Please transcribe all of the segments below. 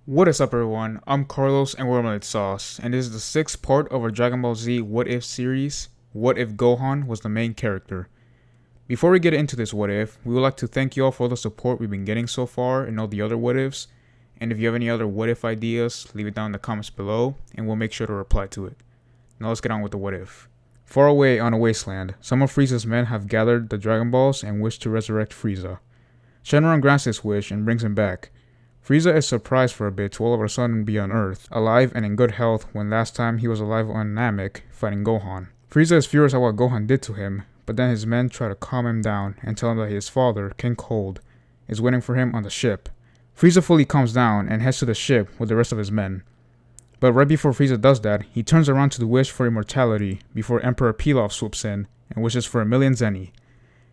What is up, everyone? I'm Carlos and we're Marmalade Sauce, and this is the sixth part of our Dragon Ball Z What If series. What if Gohan was the main character? Before we get into this what if, we would like to thank you all for all the support we've been getting so far and all the other what ifs. And if you have any other what if ideas, leave it down in the comments below and we'll make sure to reply to it. Now let's get on with the what if. Far away on a wasteland, some of Frieza's men have gathered the Dragon Balls and wish to resurrect Frieza. Shenron grants this wish and brings him back. Frieza is surprised for a bit to all of a sudden be on Earth, alive and in good health when last time he was alive on Namek, fighting Gohan. Frieza is furious at what Gohan did to him, but then his men try to calm him down and tell him that his father, King Cold, is waiting for him on the ship. Frieza fully calms down and heads to the ship with the rest of his men. But right before Frieza does that, he turns around to wish for immortality before Emperor Pilaf swoops in and wishes for 1,000,000 Zeni.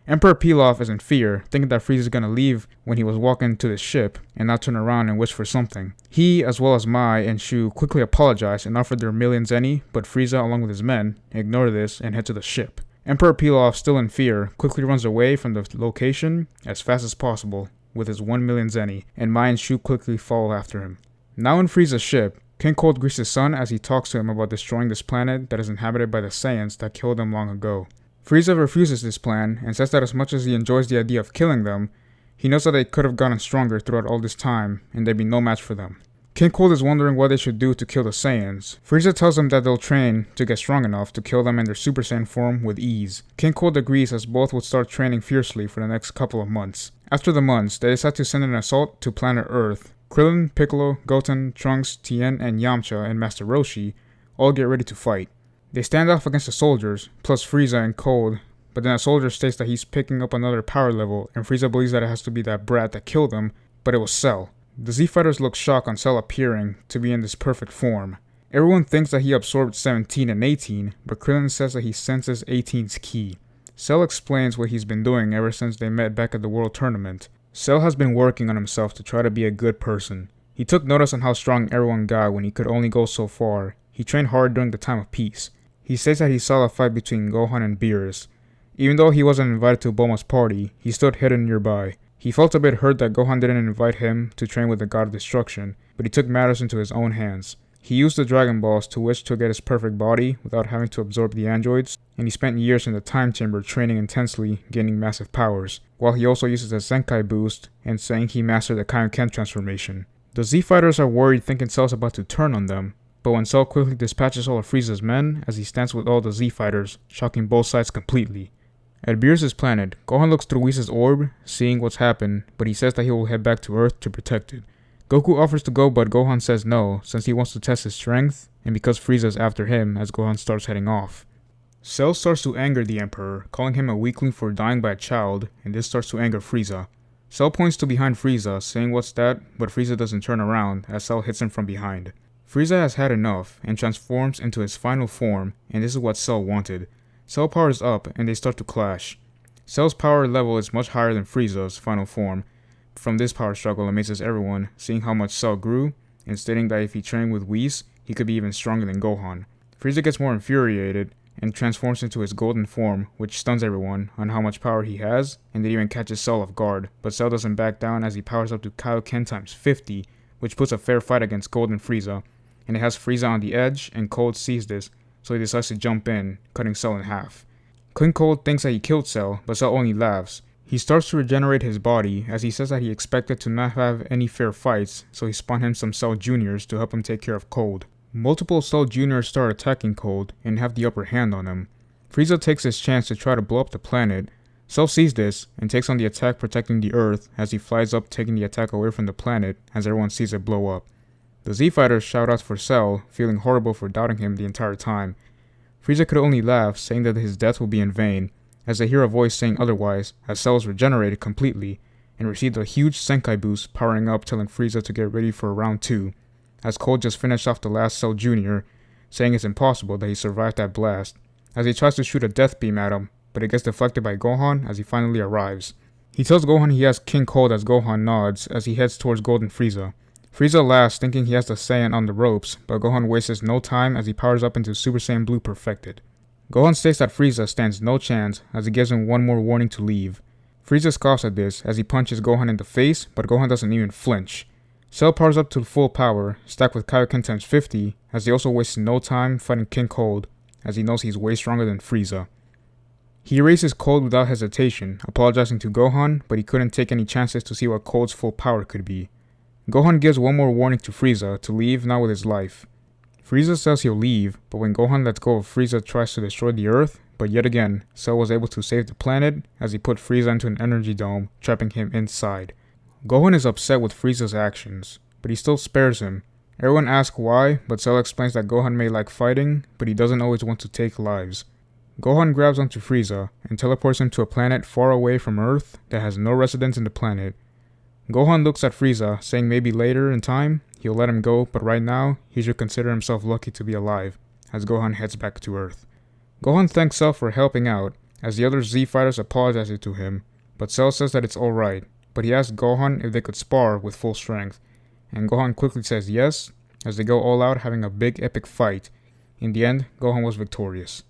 Emperor Pilaf is in fear, thinking that Frieza is going to leave when he was walking to the ship and not turn around and wish for something. He, as well as Mai and Shu, quickly apologize and offer their 1,000,000 Zeni, but Frieza, along with his men, ignore this and head to the ship. Emperor Pilaf, still in fear, quickly runs away from the location as fast as possible with his 1,000,000 Zeni, and Mai and Shu quickly follow after him. Now in Frieza's ship, King Cold greets his son as he talks to him about destroying this planet that is inhabited by the Saiyans that killed them long ago. Frieza refuses this plan and says that as much as he enjoys the idea of killing them, he knows that they could have gotten stronger throughout all this time and there'd be no match for them. King Cold is wondering what they should do to kill the Saiyans. Frieza tells them that they'll train to get strong enough to kill them in their Super Saiyan form with ease. King Cold agrees as both would start training fiercely for the next couple of months. After the months, they decide to send an assault to planet Earth. Krillin, Piccolo, Goten, Trunks, Tien, and Yamcha and Master Roshi all get ready to fight. They stand off against the soldiers, plus Frieza and Cold, but then a soldier states that he's picking up another power level, and Frieza believes that it has to be that brat that killed him, but it was Cell. The Z-Fighters look shocked on Cell appearing to be in this perfect form. Everyone thinks that he absorbed 17 and 18, but Krillin says that he senses 18's ki. Cell explains what he's been doing ever since they met back at the World Tournament. Cell has been working on himself to try to be a good person. He took notice on how strong everyone got when he could only go so far. He trained hard during the time of peace. He says that he saw a fight between Gohan and Beerus. Even though he wasn't invited to Bulma's party, he stood hidden nearby. He felt a bit hurt that Gohan didn't invite him to train with the God of Destruction, but he took matters into his own hands. He used the Dragon Balls to wish to get his perfect body without having to absorb the androids, and he spent years in the Time Chamber training intensely, gaining massive powers, while he also uses a Zenkai boost and saying he mastered the Kaioken transformation. The Z-Fighters are worried thinking Cell's about to turn on them, but when Cell quickly dispatches all of Frieza's men as he stands with all the Z-Fighters, shocking both sides completely. At Beerus' planet, Gohan looks through Whis' orb, seeing what's happened, but he says that he will head back to Earth to protect it. Goku offers to go, but Gohan says no, since he wants to test his strength, and because Frieza's after him as Gohan starts heading off. Cell starts to anger the Emperor, calling him a weakling for dying by a child, and this starts to anger Frieza. Cell points to behind Frieza, saying what's that, but Frieza doesn't turn around as Cell hits him from behind. Frieza has had enough and transforms into his final form, and this is what Cell wanted. Cell powers up and they start to clash. Cell's power level is much higher than Frieza's final form. From this power struggle amazes everyone, seeing how much Cell grew, and stating that if he trained with Whis, he could be even stronger than Gohan. Frieza gets more infuriated and transforms into his golden form, which stuns everyone on how much power he has, and it even catches Cell off guard, but Cell doesn't back down as he powers up to Kaioken times 50, which puts a fair fight against Golden Frieza. And it has Frieza on the edge, and Cold sees this, so he decides to jump in, cutting Cell in half. King Cold thinks that he killed Cell, but Cell only laughs. He starts to regenerate his body, as he says that he expected to not have any fair fights, so he spawned him some Cell Juniors to help him take care of Cold. Multiple Cell Juniors start attacking Cold, and have the upper hand on him. Frieza takes his chance to try to blow up the planet. Cell sees this, and takes on the attack protecting the Earth, as he flies up taking the attack away from the planet, as everyone sees it blow up. The Z-Fighters shout out for Cell, feeling horrible for doubting him the entire time. Frieza could only laugh, saying that his death will be in vain, as they hear a voice saying otherwise, as Cell is regenerated completely, and received a huge Zenkai boost, powering up, telling Frieza to get ready for round 2, as Cold just finished off the last Cell Jr., saying it's impossible that he survived that blast, as he tries to shoot a death beam at him, but it gets deflected by Gohan as he finally arrives. He tells Gohan he has King Cold as Gohan nods, as he heads towards Golden Frieza. Frieza laughs, thinking he has the Saiyan on the ropes, but Gohan wastes no time as he powers up into Super Saiyan Blue Perfected. Gohan states that Frieza stands no chance as he gives him one more warning to leave. Frieza scoffs at this as he punches Gohan in the face, but Gohan doesn't even flinch. Cell powers up to full power, stacked with Kaioken times 50, as he also wastes no time fighting King Cold, as he knows he's way stronger than Frieza. He erases Cold without hesitation, apologizing to Gohan, but he couldn't take any chances to see what Cold's full power could be. Gohan gives one more warning to Frieza to leave now with his life. Frieza says he'll leave, but when Gohan lets go of Frieza tries to destroy the Earth, but yet again, Cell was able to save the planet as he put Frieza into an energy dome, trapping him inside. Gohan is upset with Frieza's actions, but he still spares him. Everyone asks why, but Cell explains that Gohan may like fighting, but he doesn't always want to take lives. Gohan grabs onto Frieza and teleports him to a planet far away from Earth that has no residents in the planet. Gohan looks at Frieza, saying maybe later in time he'll let him go, but right now he should consider himself lucky to be alive, as Gohan heads back to Earth. Gohan thanks Cell for helping out, as the other Z fighters apologize to him, but Cell says that it's alright, but he asks Gohan if they could spar with full strength, and Gohan quickly says yes, as they go all out having a big epic fight. In the end, Gohan was victorious.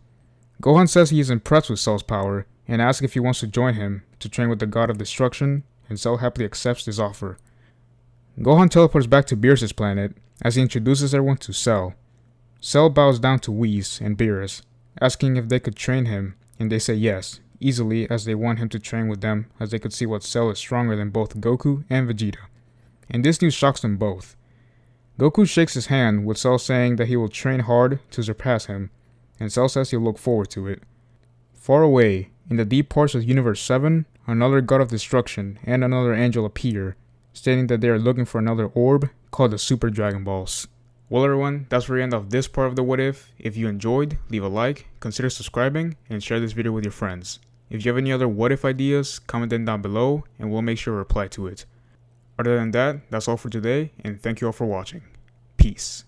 Gohan says he is impressed with Cell's power, and asks if he wants to join him to train with the God of Destruction, and Cell happily accepts his offer. Gohan teleports back to Beerus' planet, as he introduces everyone to Cell. Cell bows down to Whis and Beerus, asking if they could train him, and they say yes, easily as they want him to train with them, as they could see what Cell is stronger than both Goku and Vegeta. And this news shocks them both. Goku shakes his hand, with Cell saying that he will train hard to surpass him, and Cell says he'll look forward to it. Far away, in the deep parts of Universe 7, another God of Destruction and another angel appear, stating that they are looking for another orb called the Super Dragon Balls. Well everyone, that's the end of this part of the What If. If you enjoyed, leave a like, consider subscribing, and share this video with your friends. If you have any other What If ideas, comment them down below, and we'll make sure to reply to it. Other than that, that's all for today, and thank you all for watching. Peace.